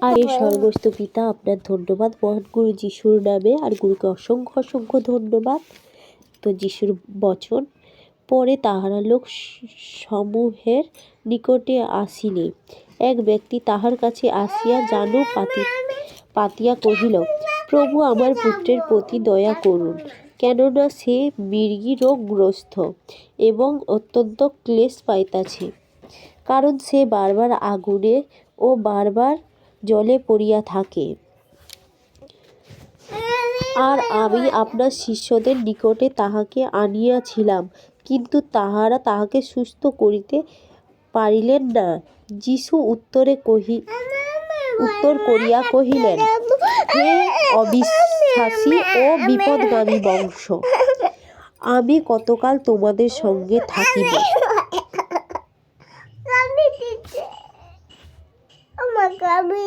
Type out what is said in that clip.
আর এই স্বর্গস্থ পিতা আপনার ধন্যবাদ মহান গুরু যিশুর নামে, আর গুরুকে অসংখ্য অসংখ্য ধন্যবাদ। তো যিশুর বচন, পরে তাহারা লোক সমূহের নিকটে আসিলে এক ব্যক্তি তাহার কাছে আসিয়া জানু পাতিয়া কহিল, প্রভু, আমার পুত্রের প্রতি দয়া করুন, কেননা সে মৃগী রোগগ্রস্ত এবং অত্যন্ত ক্লেশ পাইতেছে, কারণ সে বারবার আগুনে ও বারবার জলে পড়িয়া থাকে। আর আমি আপনার শিষ্যদের নিকটে তাহাকে আনিয়াছিলাম, কিন্তু তাহারা তাহাকে সুস্থ করিতে পারিলেন না। যিশু উত্তর করিয়া কহিলেন, হে অবিশ্বাসী ও বিপদগামী বংশ, আমি কতকাল তোমাদের সঙ্গে থাকিব,